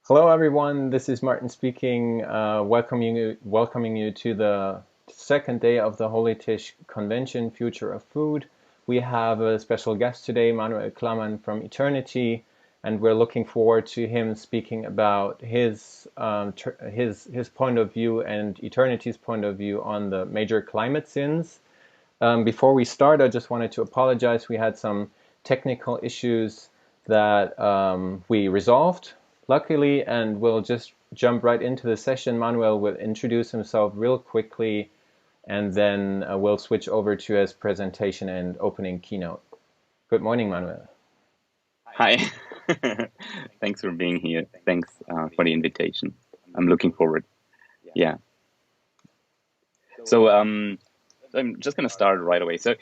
Hello, everyone. This is Martin speaking, welcoming you to the second day of the Holy Tisch Convention, Future of Food. We have a special guest today, Manuel Klarmann from Eaternity, and we're looking forward to him speaking about his point of view and Eternity's point of view on the major climate sins. Before we start, I just wanted to apologize. We had some technical issues that we resolved, luckily, and we'll just jump right into the session. Manuel will introduce himself real quickly, and then we'll switch over to his presentation and opening keynote. Good morning, Manuel. Hi. Thanks for being here. Thanks for the invitation. I'm looking forward. Yeah. So I'm just going to start right away. So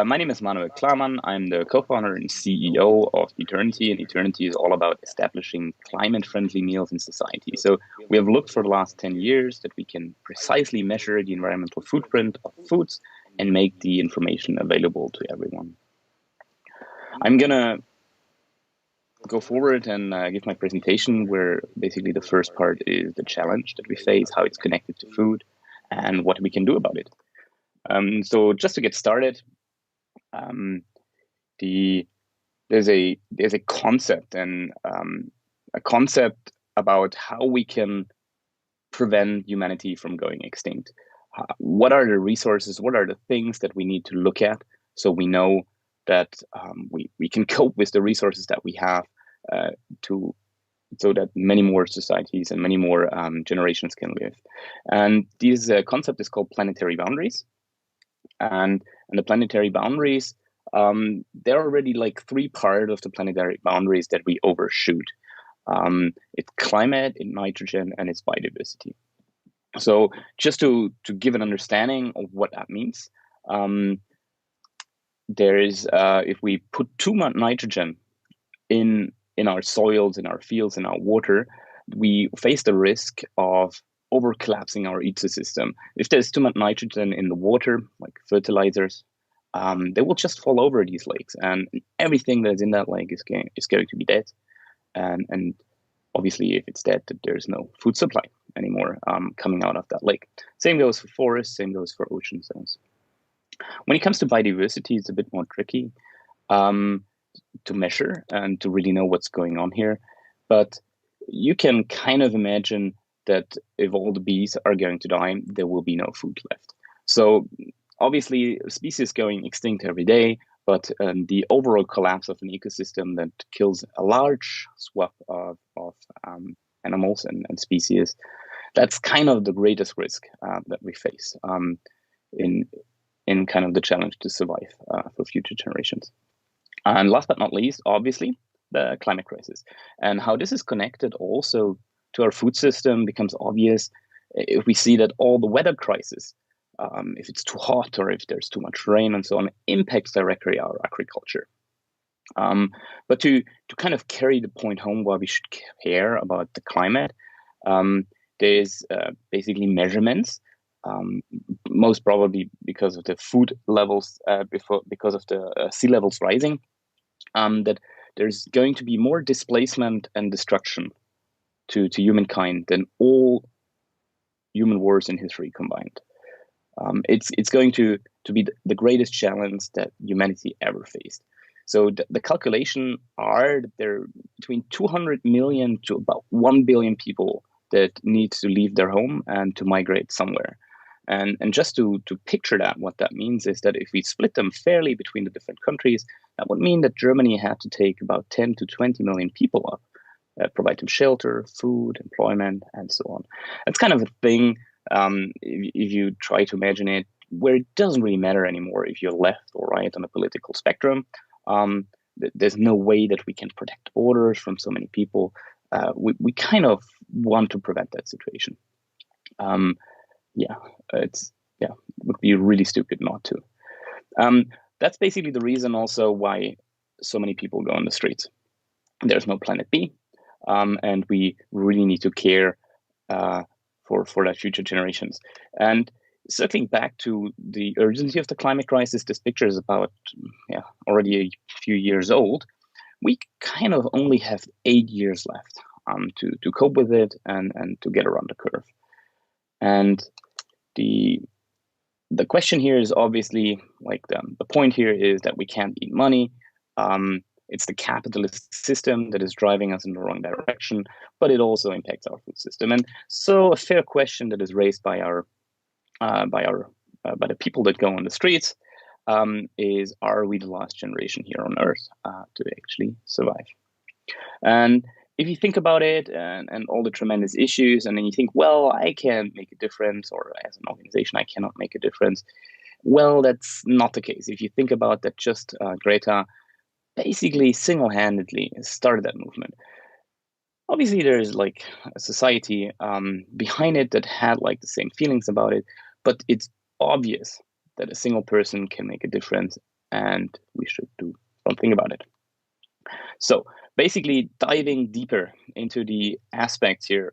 my name is Manuel Klarmann. I'm the co-founder and CEO of Eaternity, and Eaternity is all about establishing climate-friendly meals in society. So we have looked for the last 10 years that we can precisely measure the environmental footprint of foods and make the information available to everyone. I'm going to go forward and give my presentation, where basically the first part is the challenge that we face, how it's connected to food, and what we can do about it. So just to get started, there's a concept and a concept about how we can prevent humanity from going extinct. What are the resources? What are the things that we need to look at so we know that we can cope with the resources that we have so that many more societies and many more generations can live. And this concept is called planetary boundaries. And the planetary boundaries, there are already like three parts of the planetary boundaries that we overshoot. It's climate, it's nitrogen, and it's biodiversity. So just to give an understanding of what that means, there is if we put too much nitrogen in our soils, in our fields, in our water, we face the risk of over collapsing our ecosystem. If there's too much nitrogen in the water, like fertilizers, they will just fall over these lakes, and everything that's in that lake is going to be dead. And obviously, if it's dead, there's no food supply anymore coming out of that lake. Same goes for forests, same goes for ocean zones. When it comes to biodiversity, it's a bit more tricky to measure and to really know what's going on here. But you can kind of imagine that if all the bees are going to die, there will be no food left. So obviously, species going extinct every day, but the overall collapse of an ecosystem that kills a large swath of animals and species, that's kind of the greatest risk that we face in kind of the challenge to survive for future generations. And last but not least, obviously, the climate crisis. And how this is connected also to our food system becomes obvious if we see that all the weather crisis, if it's too hot or if there's too much rain and so on, impacts directly our agriculture. But to kind of carry the point home why we should care about the climate, there's basically measurements, most probably because of the food levels, because of the sea levels rising, that there's going to be more displacement and destruction to humankind than all human wars in history combined. It's going to be the greatest challenge that humanity ever faced. So the calculation are that there are between 200 million to about 1 billion people that need to leave their home and to migrate somewhere. And just to picture that, what that means is that if we split them fairly between the different countries, that would mean that Germany had to take about 10 to 20 million people up, provide them shelter, food, employment, and so on. It's kind of a thing, if you try to imagine it, where it doesn't really matter anymore if you're left or right on the political spectrum. There's no way that we can protect borders from so many people. We kind of want to prevent that situation. It would be really stupid not to. That's basically the reason also why so many people go on the streets. There's no planet B, and we really need to care for the future generations. And circling back to the urgency of the climate crisis, this picture is about already a few years old. We kind of only have 8 years left to cope with it and to get around the curve. And the question here is obviously, like, the point here is that we can't eat money. It's the capitalist system that is driving us in the wrong direction, but it also impacts our food system. And so a fair question that is raised by the people that go on the streets is, are we the last generation here on Earth to actually survive? And if you think about it and all the tremendous issues, and then you think, well, I can make a difference, or as an organization, I cannot make a difference. Well, that's not the case. If you think about that, just Greta basically single-handedly started that movement. Obviously, there's like a society behind it that had like the same feelings about it, but it's obvious that a single person can make a difference, and we should do something about it. So basically diving deeper into the aspects here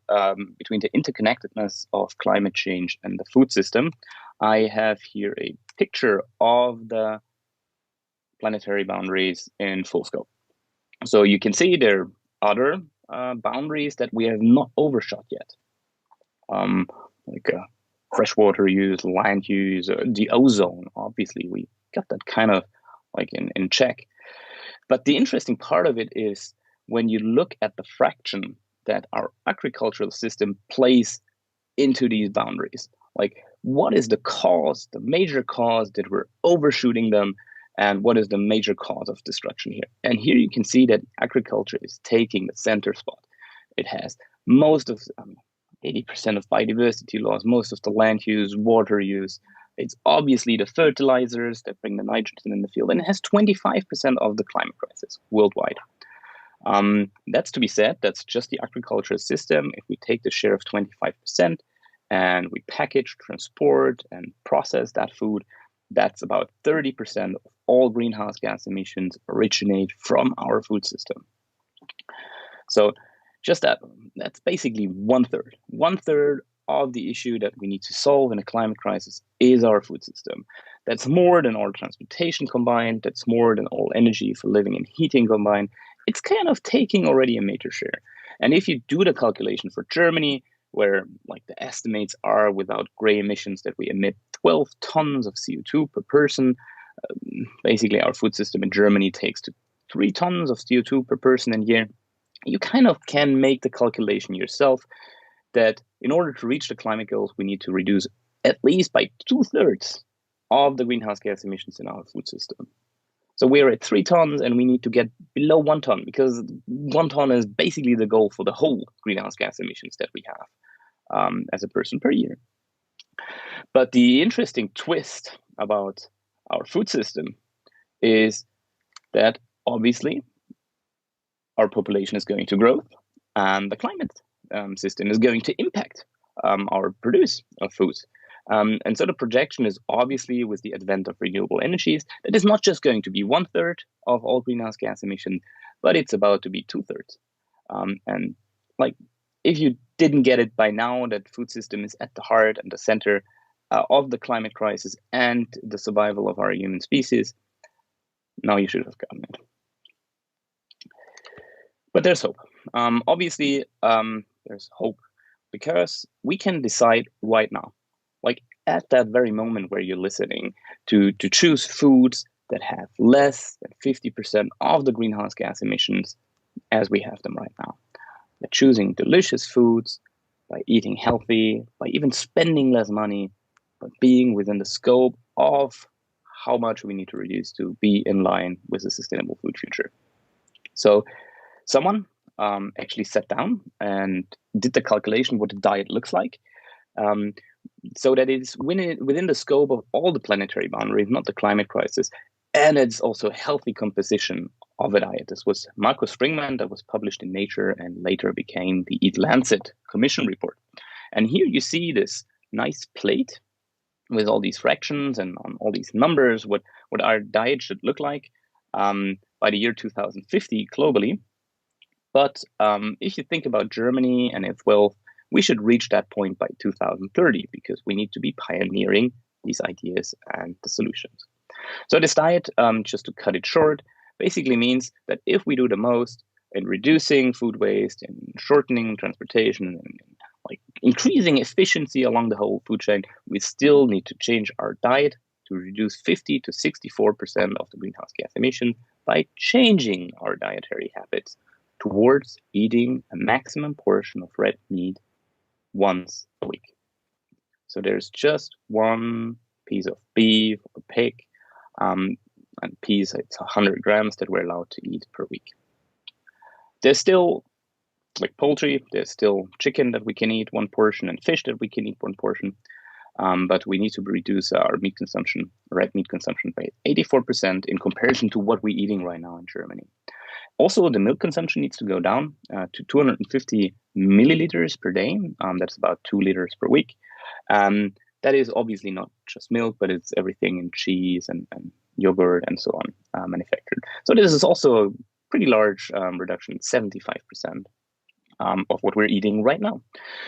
between the interconnectedness of climate change and the food system, I have here a picture of the planetary boundaries in full scope. So you can see there are other boundaries that we have not overshot yet, like freshwater use, land use, the ozone. Obviously, we got that kind of like in check. But the interesting part of it is when you look at the fraction that our agricultural system plays into these boundaries. Like, what is the cause, the major cause that we're overshooting them, and what is the major cause of destruction here? And here you can see that agriculture is taking the center spot. It has most of 80% of biodiversity loss, most of the land use, water use. It's obviously the fertilizers that bring the nitrogen in the field, and it has 25% of the climate crisis worldwide. That's to be said, that's just the agricultural system. If we take the share of 25% and we package, transport, and process that food, that's about 30% of all greenhouse gas emissions originate from our food system. So just that's basically 1/3. 1/3 of the issue that we need to solve in a climate crisis is our food system. That's more than all transportation combined. That's more than all energy for living and heating combined. It's kind of taking already a major share. And if you do the calculation for Germany, where like the estimates are without gray emissions that we emit 12 tons of CO2 per person, basically our food system in Germany takes to 3 tons of CO2 per person a year. You kind of can make the calculation yourself that in order to reach the climate goals, we need to reduce at least by 2/3 of the greenhouse gas emissions in our food system. So we're at 3 tons and we need to get below 1 ton, because 1 ton is basically the goal for the whole greenhouse gas emissions that we have as a person per year. But the interesting twist about our food system is that obviously our population is going to grow and the climate system is going to impact our produce of food. And so the projection is obviously with the advent of renewable energies, that is not just going to be 1/3 of all greenhouse gas emissions, but it's about to be 2/3. And like, if you didn't get it by now, that food system is at the heart and the center of the climate crisis and the survival of our human species, now you should have gotten it. But there's hope. Obviously, there's hope because we can decide right now, like at that very moment where you're listening, to choose foods that have less than 50% of the greenhouse gas emissions as we have them right now. By choosing delicious foods, by eating healthy, by even spending less money, but being within the scope of how much we need to reduce to be in line with a sustainable food future. So someone actually sat down and did the calculation what a diet looks like, so that it's within the scope of all the planetary boundaries, not the climate crisis, and it's also a healthy composition of a diet. This was Marco Springmann, that was published in Nature and later became the Eat Lancet Commission report. And here you see this nice plate with all these fractions and on all these numbers, what our diet should look like by the year 2050 globally. But if you think about Germany and its wealth, we should reach that point by 2030 because we need to be pioneering these ideas and the solutions. So this diet, just to cut it short, basically means that if we do the most, in reducing food waste, in shortening transportation, and like increasing efficiency along the whole food chain, we still need to change our diet to reduce 50 to 64% of the greenhouse gas emission by changing our dietary habits towards eating a maximum portion of red meat once a week. So there's just one piece of beef or pig, and piece, it's 100 grams that we're allowed to eat per week. There's still, like poultry, there's still chicken that we can eat one portion and fish that we can eat one portion. But we need to reduce our meat consumption, red meat consumption by 84% in comparison to what we're eating right now in Germany. Also, the milk consumption needs to go down to 250 milliliters per day. That's about 2 liters per week. That is obviously not just milk, but it's everything in cheese and yogurt and so on manufactured. So this is also a pretty large reduction, 75%. Of what we're eating right now.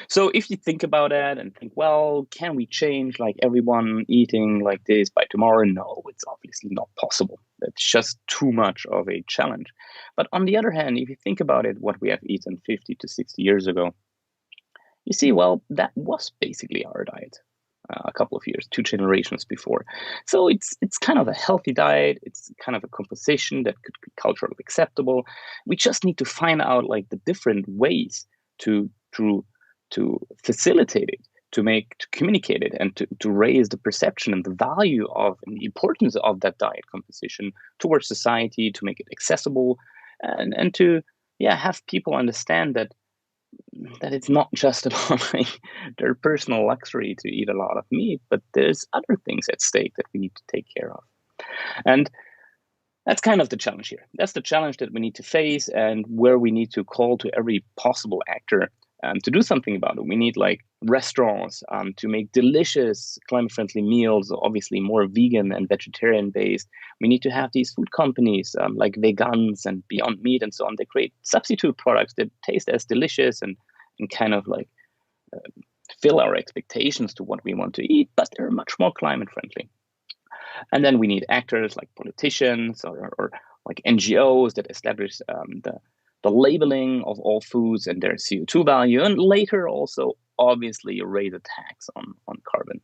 So if you think about that and think, well, can we change like everyone eating like this by tomorrow? No, it's obviously not possible. That's just too much of a challenge. But on the other hand, if you think about it, what we have eaten 50 to 60 years ago, you see, well, that was basically our diet a couple of years, 2 generations before. So it's kind of a healthy diet. It's kind of a composition that could be culturally acceptable. We just need to find out like the different ways to facilitate it, to communicate it, and to raise the perception and the value of and the importance of that diet composition towards society, to make it accessible, and to have people understand that it's not just about like their personal luxury to eat a lot of meat, but there's other things at stake that we need to take care of. And that's kind of the challenge here. That's the challenge that we need to face, and where we need to call to every possible actor to do something about it. We need like restaurants to make delicious climate-friendly meals, obviously more vegan and vegetarian-based. We need to have these food companies like Vegans and Beyond Meat and so on. They create substitute products that taste as delicious and kind of like fill our expectations to what we want to eat, but they're much more climate-friendly. And then we need actors like politicians or like NGOs that establish the labeling of all foods and their CO2 value, and later also obviously raise a tax on carbon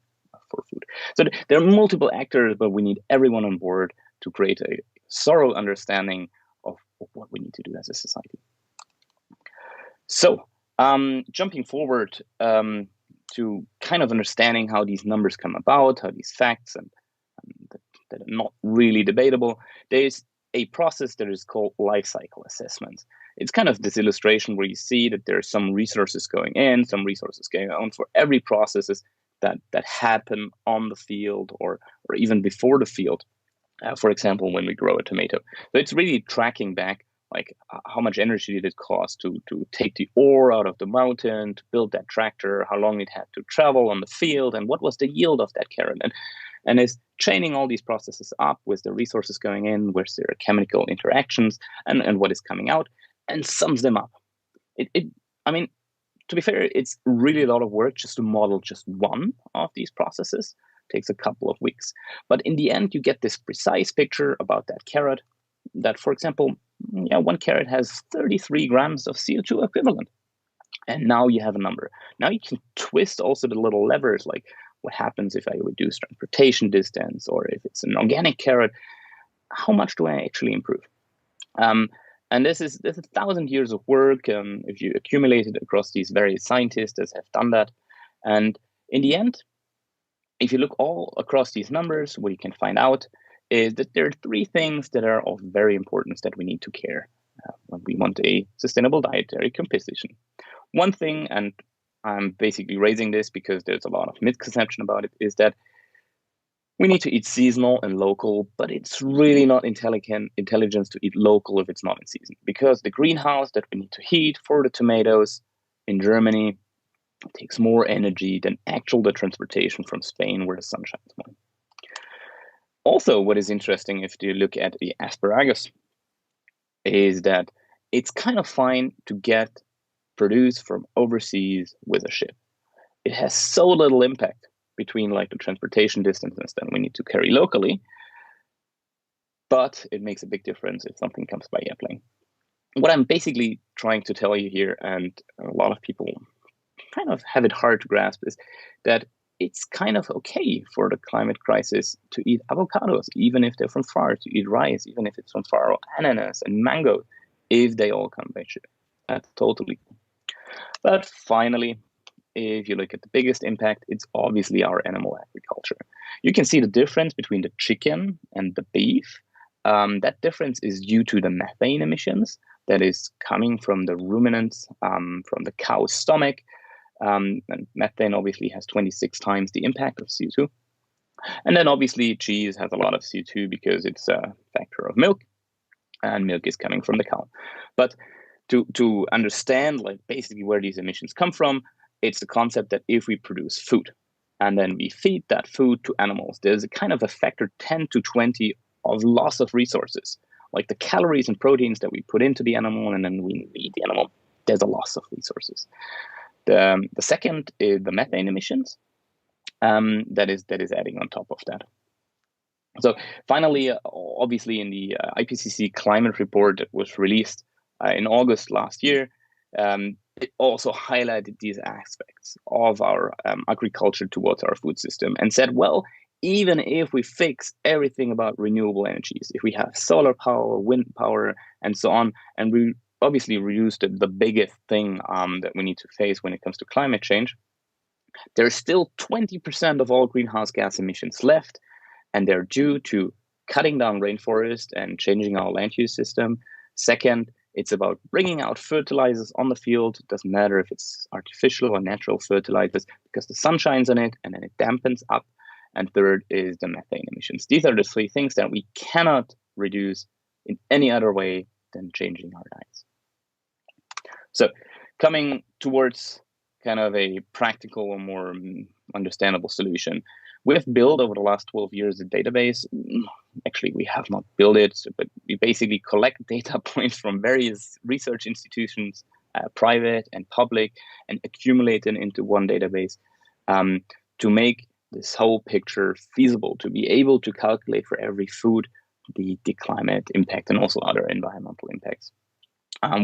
for food. So there are multiple actors, but we need everyone on board to create a thorough understanding of what we need to do as a society. So jumping forward to kind of understanding how these numbers come about, how these facts and that are not really debatable, there's a process that is called life cycle assessment. It's kind of this illustration where you see that there are some resources going in, some resources going on for every processes that happen on the field or even before the field. For example, when we grow a tomato. So it's really tracking back like how much energy did it cost to take the ore out of the mountain, to build that tractor, how long it had to travel on the field, and what was the yield of that carrot. And is chaining all these processes up with the resources going in, where there are chemical interactions and what is coming out, and sums them up. I mean, to be fair, it's really a lot of work just to model just one of these processes. It takes a couple of weeks. But in the end, you get this precise picture about that carrot that, for example, one carrot has 33 grams of CO2 equivalent. And now you have a number. Now you can twist also the little levers, like what happens if I reduce transportation distance, or if it's an organic carrot, how much do I actually improve? And there's 1,000 years of work if you accumulate it across these various scientists that have done that. And in the end, if you look all across these numbers, what you can find out is that there are 3 things that are of very importance that we need to care when we want a sustainable dietary composition. One thing, and I'm basically raising this because there's a lot of misconception about it, is that we need to eat seasonal and local, but it's really not intelligence to eat local if it's not in season, because the greenhouse that we need to heat for the tomatoes in Germany takes more energy than the transportation from Spain where the sun shines more. Also, what is interesting if you look at the asparagus is that it's kind of fine to get produced from overseas with a ship. It has so little impact between like the transportation distances that we need to carry locally, but it makes a big difference if something comes by airplane. what I'm basically trying to tell you here, and a lot of people kind of have it hard to grasp, is that it's kind of okay for the climate crisis to eat avocados, even if they're from far, to eat rice, even if it's from far, or ananas and mango, if they all come by ship. That's totally cool. But finally, if you look at the biggest impact, it's obviously our animal agriculture. You can see the difference between the chicken and the beef. That difference is due to the methane emissions that is coming from the ruminants, from the cow's stomach. And methane obviously has 26 times the impact of CO2. And then obviously cheese has a lot of CO2 because it's a factor of milk, and milk is coming from the cow. But to understand like basically where these emissions come from, it's the concept that if we produce food and then we feed that food to animals, there's a kind of a factor 10 to 20 of loss of resources. Like the calories and proteins that we put into the animal and then we eat the animal, there's a loss of resources. The second is the methane emissions. That is adding on top of that. So finally, obviously in the IPCC climate report that was released in August last year, it also highlighted these aspects of our agriculture towards our food system and said, well, even if we fix everything about renewable energies, if we have solar power, wind power, and so on, and we obviously reduce the biggest thing that we need to face when it comes to climate change, there's still 20% of all greenhouse gas emissions left, and they're due to cutting down rainforest and changing our land use system. Second, it's about bringing out fertilizers on the field. It doesn't matter if it's artificial or natural fertilizers, because the sun shines on it and then it dampens up. And third is the methane emissions. These are the three things that we cannot reduce in any other way than changing our diets. So coming towards kind of a practical or more understandable solution, we've built over the last 12 years a database. Actually, we have not built it, but we basically collect data points from various research institutions, private and public, and accumulate them into one database to make this whole picture feasible, to be able to calculate for every food the climate impact and also other environmental impacts.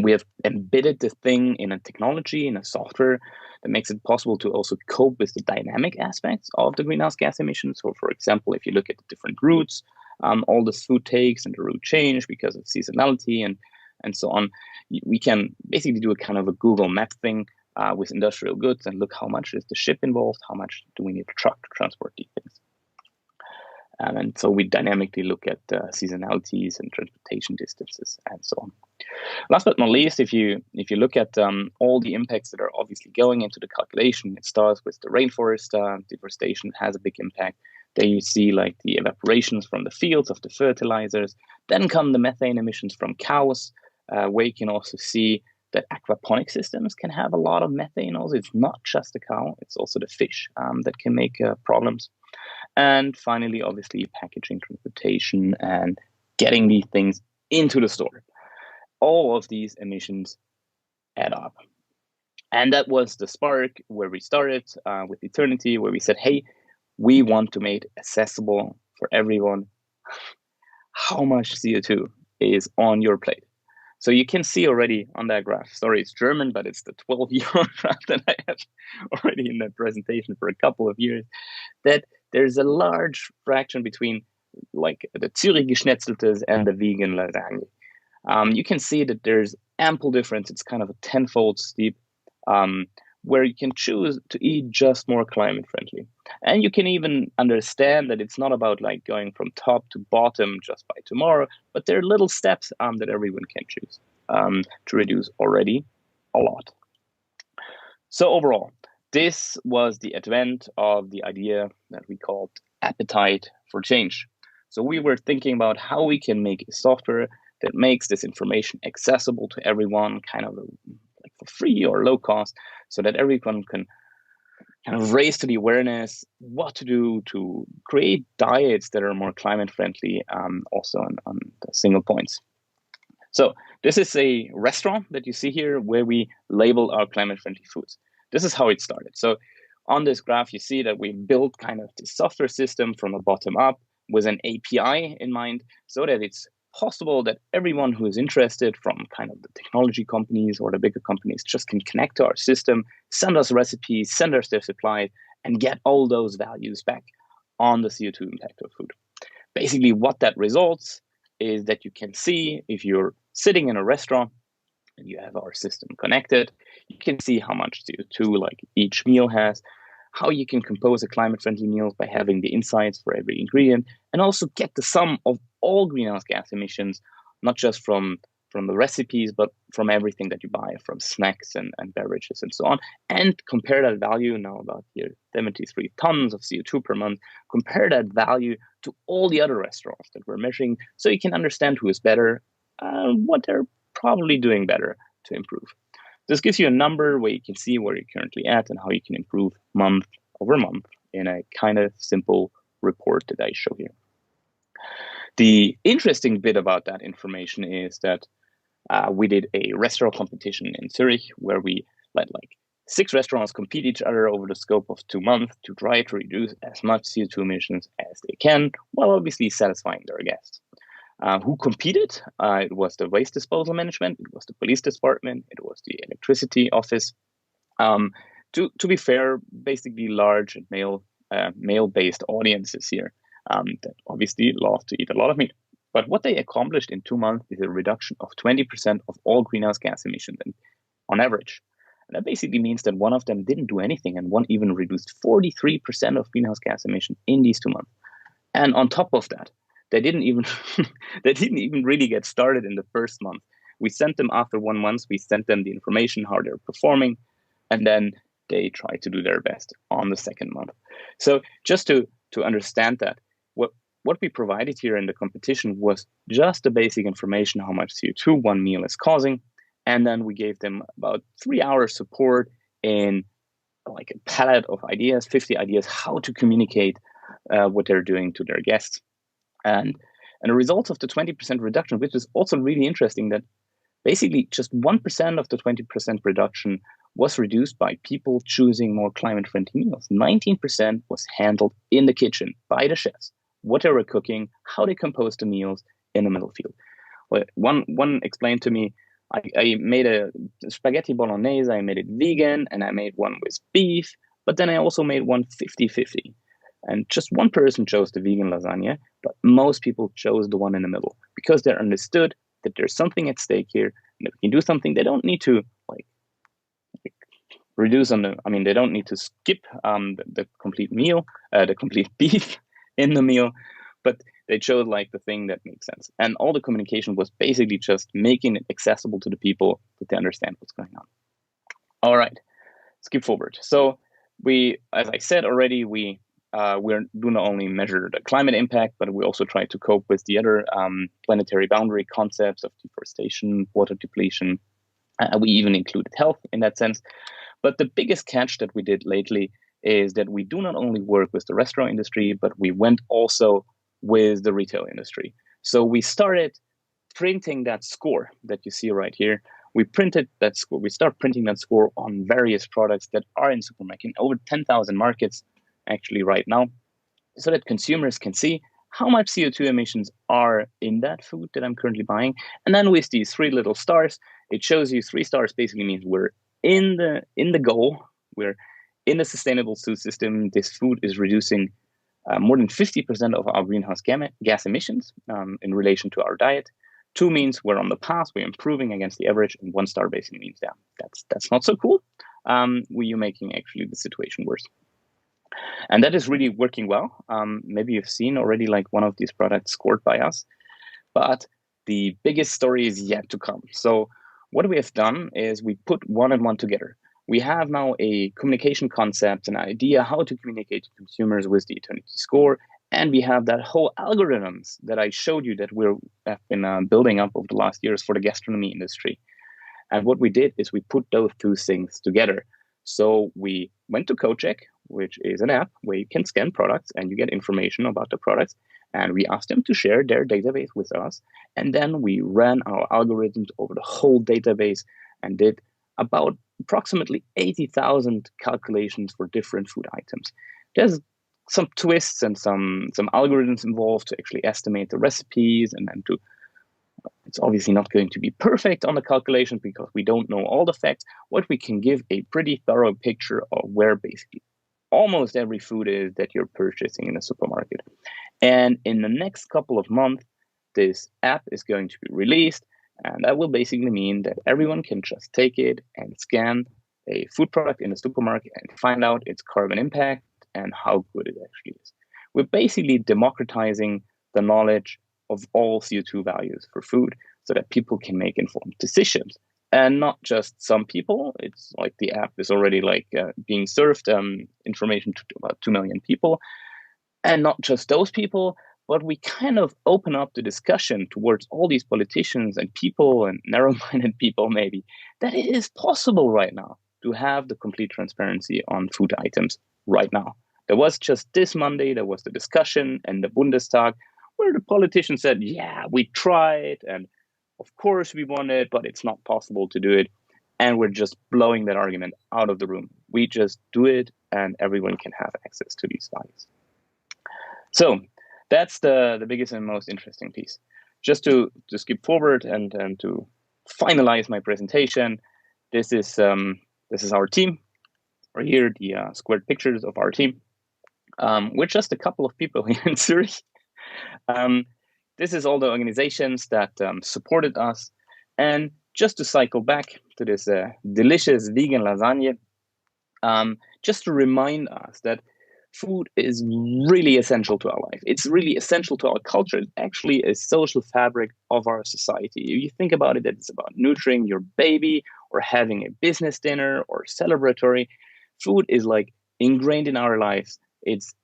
We have embedded the thing in a technology, in a software that makes it possible to also cope with the dynamic aspects of the greenhouse gas emissions. So, for example, if you look at the different routes, all the food takes and the route change because of seasonality and so on, we can basically do a kind of a Google map thing with industrial goods and look how much is the ship involved, how much do we need a truck to transport these things. And so we dynamically look at seasonalities and transportation distances and so on. Last but not least, if you look at all the impacts that are obviously going into the calculation, it starts with the rainforest deforestation has a big impact. Then you see like the evaporations from the fields of the fertilizers. Then come the methane emissions from cows, where you can also see that aquaponic systems can have a lot of methane. Also, it's not just the cow; it's also the fish that can make problems. And finally, obviously, packaging, transportation, and getting these things into the store. All of these emissions add up. And that was the spark where we started with Eaternity, where we said, hey, we want to make it accessible for everyone how much CO2 is on your plate. So you can see already on that graph, sorry, it's German, but it's the 12-year graph that I have already in that presentation for a couple of years, that there's a large fraction between like the Zürich Geschnetzeltes and the vegan lasagne. You can see that there's ample difference. It's kind of a tenfold steep, where you can choose to eat just more climate friendly. And you can even understand that it's not about like going from top to bottom just by tomorrow, but there are little steps that everyone can choose to reduce already a lot. So overall, this was the advent of the idea that we called appetite for change. So we were thinking about how we can make a software that makes this information accessible to everyone, kind of like for free or low cost, so that everyone can kind of raise to the awareness what to do to create diets that are more climate friendly, also on the single points. So this is a restaurant that you see here where we label our climate friendly foods. This is how it started. So on this graph, you see that we built kind of the software system from the bottom up with an API in mind so that it's possible that everyone who is interested, from kind of the technology companies or the bigger companies, just can connect to our system, send us recipes, send us their supply, and get all those values back on the CO2 impact of food. Basically, what that results is that you can see, if you're sitting in a restaurant and you have our system connected, you can see how much CO2 like each meal has, how you can compose a climate-friendly meal by having the insights for every ingredient, and also get the sum of all greenhouse gas emissions, not just from the recipes, but from everything that you buy, from snacks and beverages and so on, and compare that value, now about here 73 tons of CO2 per month, compare that value to all the other restaurants that we're measuring, so you can understand who is better, what they're probably doing better to improve. This gives you a number where you can see where you're currently at and how you can improve month over month in a kind of simple report that I show here. The interesting bit about that information is that we did a restaurant competition in Zurich where we let like 6 restaurants compete each other over the scope of 2 months to try to reduce as much CO2 emissions as they can, while obviously satisfying their guests. Who competed? It was the waste disposal management, it was the police department, it was the electricity office. To be fair, basically large and male-based audiences here that obviously love to eat a lot of meat. But what they accomplished in 2 months is a reduction of 20% of all greenhouse gas emissions on average. And that basically means that one of them didn't do anything, and one even reduced 43% of greenhouse gas emissions in these 2 months. And on top of that, they didn't even they didn't even really get started in the first month. We sent them after 1 month, we sent them the information, how they're performing, and then they try to do their best on the second month. So just to understand that, what we provided here in the competition was just the basic information, how much CO2 one meal is causing, and then we gave them about 3 hours support in like a palette of ideas, 50 ideas, how to communicate what they're doing to their guests. And a result of the 20% reduction, which is also really interesting, that basically just 1% of the 20% reduction was reduced by people choosing more climate-friendly meals. 19% was handled in the kitchen by the chefs, what they were cooking, how they composed the meals in the middle field. Well, one explained to me, I made a spaghetti bolognese, I made it vegan, and I made one with beef, but then I also made one 50-50. And just one person chose the vegan lasagna, but most people chose the one in the middle because they understood that there's something at stake here, and if we can do something, they don't need to like reduce on the. I mean, they don't need to skip the complete meal, the complete beef in the meal, but they chose like the thing that makes sense. And all the communication was basically just making it accessible to the people that they understand what's going on. All right, skip forward. So we, as I said already, we do not only measure the climate impact, but we also try to cope with the other planetary boundary concepts of deforestation, water depletion. We even included health in that sense. But the biggest catch that we did lately is that we do not only work with the restaurant industry, but we went also with the retail industry. So we started printing that score that you see right here. We printed that score. We start printing that score on various products that are in supermarket, over 10,000 markets actually right now, so that consumers can see how much CO2 emissions are in that food that I'm currently buying. And then with these 3 little stars, it shows you 3 stars basically means we're in the goal, we're in the sustainable food system. This food is reducing more than 50% of our greenhouse gas emissions in relation to our diet. 2 means we're on the path, we're improving against the average, and 1 star basically means that's not so cool. You're making actually the situation worse. And that is really working well. Maybe you've seen already like one of these products scored by us, but the biggest story is yet to come. So what we have done is we put 1 and 1 together. We have now a communication concept, an idea how to communicate to consumers with the Eaternity score. And we have that whole algorithms that I showed you that we have been building up over the last years for the gastronomy industry. And what we did is we put those 2 things together. So we went to CoCheck, which is an app where you can scan products and you get information about the products. And we asked them to share their database with us. And then we ran our algorithms over the whole database and did about approximately 80,000 calculations for different food items. There's some twists and some algorithms involved to actually estimate the recipes and then to It's obviously not going to be perfect on the calculation because we don't know all the facts, but we can give a pretty thorough picture of where basically almost every food is that you're purchasing in a supermarket. And in the next couple of months, this app is going to be released, and that will basically mean that everyone can just take it and scan a food product in a supermarket and find out its carbon impact and how good it actually is. We're basically democratizing the knowledge of all CO2 values for food so that people can make informed decisions. And not just some people. It's like the app is already being served information to about 2 million people. And not just those people, but we kind of open up the discussion towards all these politicians and people and narrow-minded people maybe, that it is possible right now to have the complete transparency on food items right now. There was just this Monday, there was the discussion in the Bundestag where the politicians said, yeah, we tried, and of course we want it, but it's not possible to do it. And we're just blowing that argument out of the room. We just do it, and everyone can have access to these values. So that's the biggest and most interesting piece. Just to skip forward and to finalize my presentation, this is our team. Right here, the squared pictures of our team. We're just a couple of people here in Zurich. This is all the organizations that supported us. And just to cycle back to this delicious vegan lasagna, just to remind us that food is really essential to our life. It's really essential to our culture. It's actually a social fabric of our society. If you think about it, that it's about nurturing your baby or having a business dinner or celebratory. Food is like ingrained in our lives. It's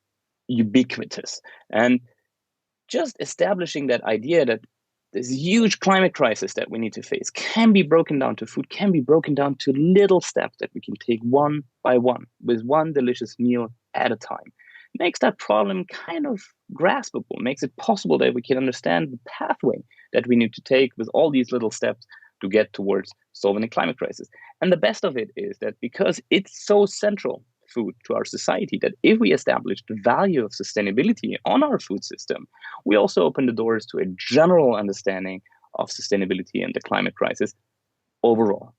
ubiquitous. And just establishing that idea that this huge climate crisis that we need to face can be broken down to food, can be broken down to little steps that we can take one by one with one delicious meal at a time. Makes that problem kind of graspable, makes it possible that we can understand the pathway that we need to take with all these little steps to get towards solving the climate crisis. And the best of it is that because it's so central, food, to our society, that if we establish the value of sustainability on our food system, we also open the doors to a general understanding of sustainability and the climate crisis overall.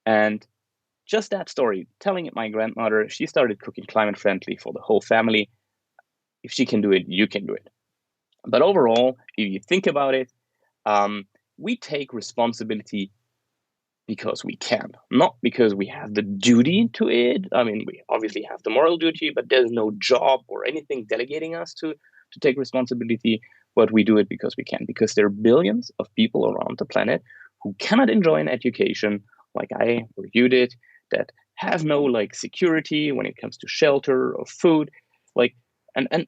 And just that story, telling it my grandmother, she started cooking climate friendly for the whole family. If she can do it, you can do it. But overall, if you think about it, we take responsibility because we can, not because we have the duty to it. I mean, we obviously have the moral duty, but there's no job or anything delegating us to take responsibility, but we do it because we can, because there are billions of people around the planet who cannot enjoy an education like I or you did, that have no security when it comes to shelter or food, and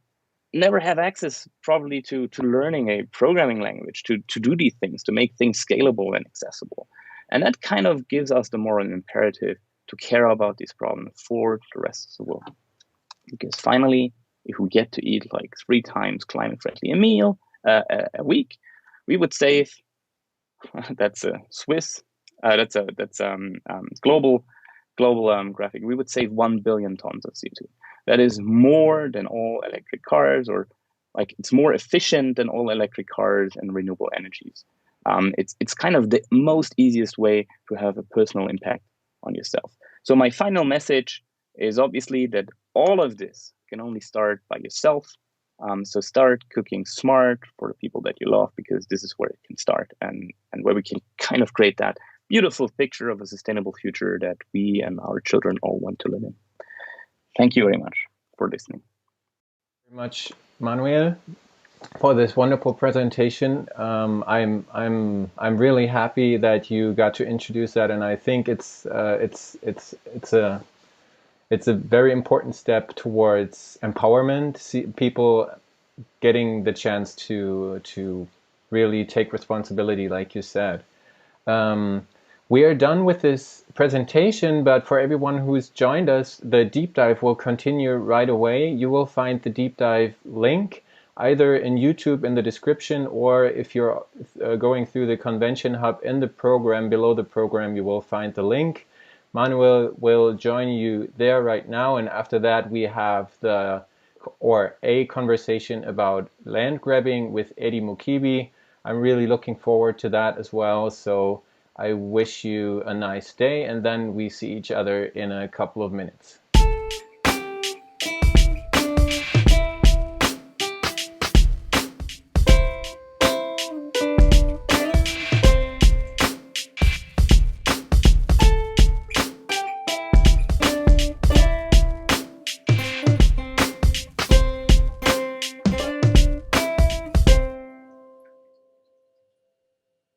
never have access probably to learning a programming language, to do these things, to make things scalable and accessible. And that kind of gives us the moral imperative to care about these problems for the rest of the world. Because finally, if we get to eat 3 times climate-friendly a meal a week, we would save. That's a Swiss. That's global graphic. We would save 1 billion tons of CO2. That is more than all electric cars, or it's more efficient than all electric cars and renewable energies. It's kind of the most easiest way to have a personal impact on yourself. So my final message is obviously that all of this can only start by yourself. So start cooking smart for the people that you love, because this is where it can start, and where we can kind of create that beautiful picture of a sustainable future that we and our children all want to live in. Thank you very much for listening. Very much, Manuel, for this wonderful presentation. I'm really happy that you got to introduce that, and I think it's a very important step towards empowerment. People getting the chance to really take responsibility, like you said. We are done with this presentation, but for everyone who's joined us, the deep dive will continue right away. You will find the deep dive link either in YouTube in the description, or if you're going through the Convention Hub in the program, below the program, you will find the link. Manuel will join you there right now, and after that we have a conversation about land grabbing with Eddie Mukibi. I'm really looking forward to that as well. So I wish you a nice day, and then we see each other in a couple of minutes.